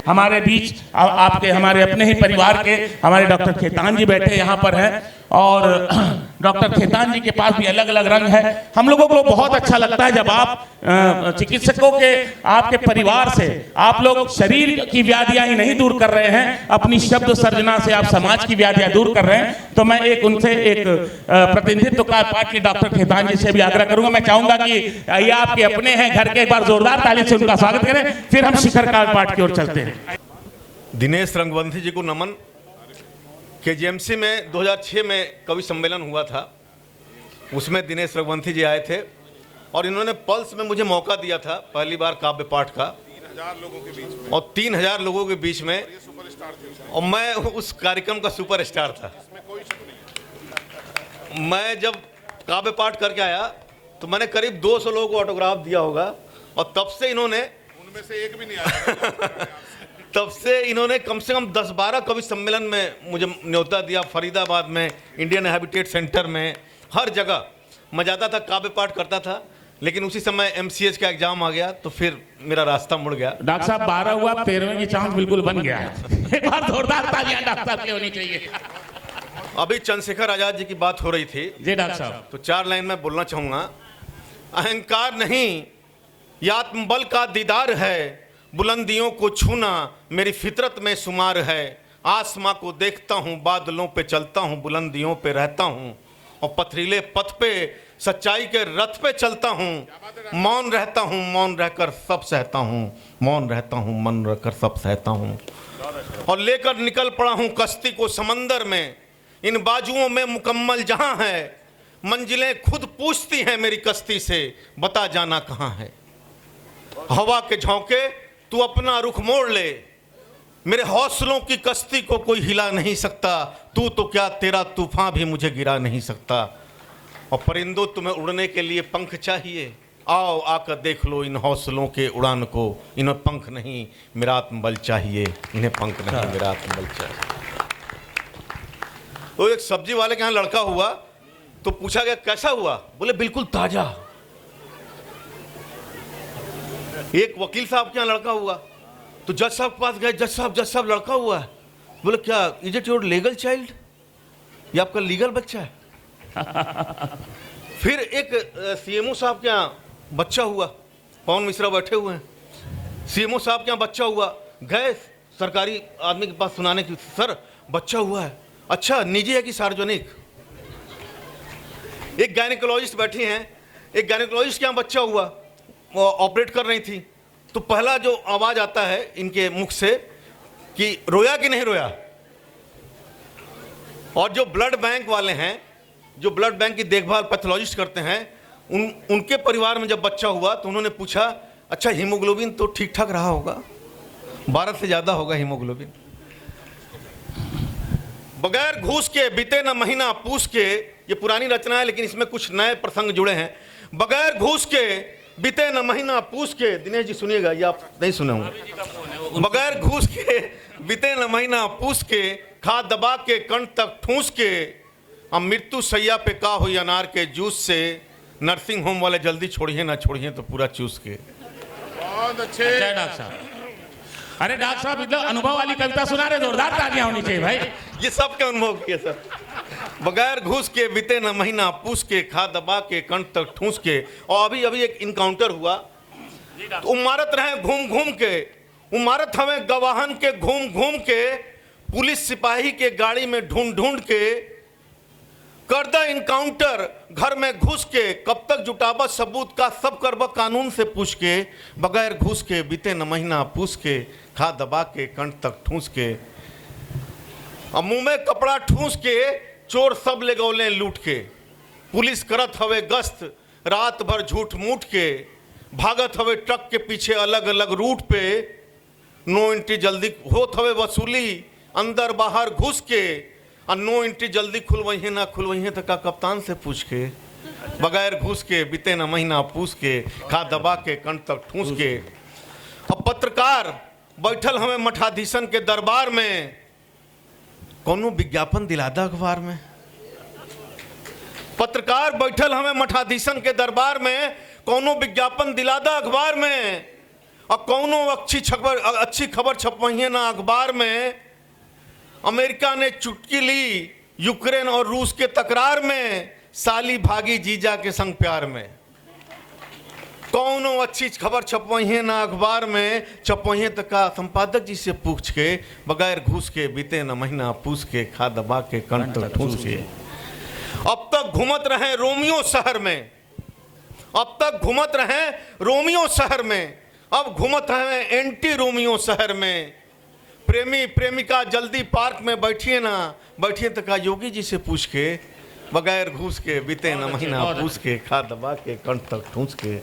हमारे बीच आपके हमारे अपने ही परिवार के हमारे डॉक्टर खेतान जी बैठे यहाँ पर हैं और डॉक्टर खेतान जी के पास भी अलग अलग रंग है। हम लोगों को बहुत अच्छा लगता है जब आप चिकित्सकों के आपके परिवार से आप लोग शरीर की व्याधियां ही नहीं दूर कर रहे हैं, अपनी शब्द सर्जना से आप समाज की व्याधियां दूर कर रहे हैं। तो मैं एक उनसे एक प्रतिनिधित्व का पाठ के डॉक्टर खेतान जी से भी आग्रह करूंगा। मैं चाहूंगा कि ये आपके अपने हैं घर के, एक बार जोरदार ताली से उनका स्वागत करें, फिर हम शिखर काल पाठ की ओर चलते हैं। दिनेश रंगवंशी जी को नमन। केजीएमसी में 2006 में कवि सम्मेलन हुआ था, उसमें दिनेश रंगवंशी जी आए थे और इन्होंने पल्स में मुझे मौका दिया था पहली बार काव्य पाठ का 3000 लोगों के बीच में, और 3000 लोगों के बीच में, सुपरस्टार थे और मैं उस कार्यक्रम का सुपरस्टार था। उसमें कोई शक नहीं। मैं जब काव्य पाठ करके आया तो मैंने करीब 200 लोगों को ऑटोग्राफ दिया होगा और तब से इन्होंने उनमें से एक भी नहीं आया। तब से इन्होंने कम से कम 10-12 कवि सम्मेलन में मुझे न्योता दिया। फरीदाबाद में, इंडियन हैबिटेट सेंटर में, हर जगह मैं जाता था, काव्य पाठ करता था। लेकिन उसी समय MCH का एग्जाम आ गया तो फिर मेरा रास्ता मुड़ गया। डॉक्टर साहब 12 हुआ, 13वें की चांस बिल्कुल बन गया है। एक बार जोरदार तालियां डॉक्टर साहब की होनी चाहिए। अभी चंद्रशेखर आजाद जी की बात हो रही थी जी डॉक्टर साहब, तो 4 लाइन में बोलना चाहूंगा। अहंकार नहीं, ये आत्मबल का दीदार है, बुलंदियों को छूना मेरी फितरत में शुमार है। आसमां को देखता हूँ, बादलों पे चलता हूँ, बुलंदियों पे रहता हूँ और पथरीले पथ पे सच्चाई के रथ पे चलता हूँ। मौन रहता हूँ, मौन रहकर सब सहता हूँ, मौन रहता हूँ, मन रहकर सब सहता हूँ। और लेकर निकल पड़ा हूँ कश्ती को समंदर में, इन बाजुओं में मुकम्मल जहाँ है, मंजिलें खुद पूछती हैं मेरी कश्ती से, बता जाना कहाँ है। हवा के झोंके तू अपना रुख मोड़ ले, मेरे हौसलों की कश्ती को कोई हिला नहीं सकता। तू तो क्या, तेरा तूफान भी मुझे गिरा नहीं सकता। और परिंदों, तुम्हें उड़ने के लिए पंख चाहिए, आओ आकर देख लो इन हौसलों के उड़ान को। इन्हें पंख नहीं, मेरा आत्मबल चाहिए, इन्हें पंख नहीं, मेरा आत्मबल चाहिए। तो एक सब्जी वाले के यहाँ लड़का हुआ तो पूछा गया कैसा हुआ, बोले बिल्कुल ताजा। एक वकील साहब के यहाँ लड़का हुआ तो जज साहब के पास गए, जज साहब लड़का हुआ है। बोले क्या, is it your legal child, ये आपका लीगल बच्चा है। फिर एक CMO साहब के यहाँ बच्चा हुआ, पवन मिश्रा बैठे हुए हैं, CMO साहब के यहाँ बच्चा हुआ, गए सरकारी आदमी के पास सुनाने की, सर बच्चा हुआ है। अच्छा, निजी है कि सार्वजनिक। एक गायनेकोलॉजिस्ट बैठी हैं, एक गायनेकोलॉजिस्ट के यहाँ बच्चा हुआ, वो ऑपरेट कर रही थी, तो पहला जो आवाज़ आता है इनके मुख से कि रोया कि नहीं रोया। और जो ब्लड बैंक वाले हैं, जो ब्लड बैंक की देखभाल पैथोलॉजिस्ट करते हैं, उनके परिवार में जब बच्चा हुआ तो उन्होंने पूछा, अच्छा हीमोग्लोबिन तो ठीक ठाक रहा होगा, 12 से ज़्यादा होगा हीमोग्लोबिन। बगैर घूस के बीते न महीना पूछ के, ये पुरानी रचना है लेकिन इसमें कुछ नए प्रसंग जुड़े हैं। बगैर घूस के बीते न महीना पूछ के, दिनेश जी सुनिएगा, ये आप नहीं सुने होंगे। बगैर घूस के बीते न महीना पूछ के, खा दबा के कंठ तक ठूस के, अब मृत्यु सैया पे का हुई अनार के जूस से, नर्सिंग होम वाले जल्दी छोड़िए ना छोड़िए तो पूरा चूस के। बहुत अच्छे डॉक्टर साहब। अरे डॉक्टर साहब मतलब अनुभव वाली कविता सुना रहे, जोरदार तालियां होनी चाहिए भाई। ये सब के अनुभव किए सर। बगैर घूस के बीते न महीना पूछ के, खा दबा के कंठ तक ठूस के। और अभी अभी एक इनकाउंटर हुआ तो उमारत रहे घूम घूम के, उमारत हमें गवाहन के घूम घूम के, पुलिस सिपाही के गाड़ी में ढूंढ ढूंढ के, कर द इनकाउंटर घर में घुस के, कब तक जुटाबा सबूत का, सब करबा कानून से पूछ के। बगैर घूस के बीते न महीना पूछ के, खा दबा के कंठ तक ठूस के, अब मुंह में कपड़ा ठूस के, चोर सब ले गौले लूट के। पुलिस करत हवे गश्त रात भर झूठ मूठ के, भागत हवे ट्रक के पीछे अलग अलग रूट पे, नो एंट्री जल्दी होत हवे वसूली अंदर बाहर घुस के, और नो एंट्री जल्दी खुलवही ना खुलवही तक का कप्तान से पूछ के। बगैर घूस के बीते न महीना पूछ के, खा दबा के कंठ तक ठूस के। अब पत्रकार बैठल हमें मठाधीशन के दरबार में, कोनो विज्ञापन दिलादा अखबार में। पत्रकार बैठल हमें मठाधीशन के दरबार में, कोनो विज्ञापन दिलादा अखबार में। और कौनो अच्छी खबर छपवाइए ना अखबार में। अमेरिका ने चुटकी ली यूक्रेन और रूस के तकरार में, साली भागी जीजा के संग प्यार में। कौनो अच्छी खबर छपवाइए ना अखबार में, छपवाइए तक का संपादक जी से पूछ के, बगैर घूस के बीते न महीना पूछ के, खा दबा के कंठ तक ठूस के। अब तक घूमत रहे रोमियो शहर में, अब तक घूमत रहे रोमियो शहर में, अब घूमत रहे एंटी रोमियो शहर में। प्रेमी प्रेमिका जल्दी पार्क में बैठिए ना, बैठिए तक का योगी जी से पूछ के, बगैर घूस के बीते न महीना पूछ के, खा दबा के कंठ तक ठूस के।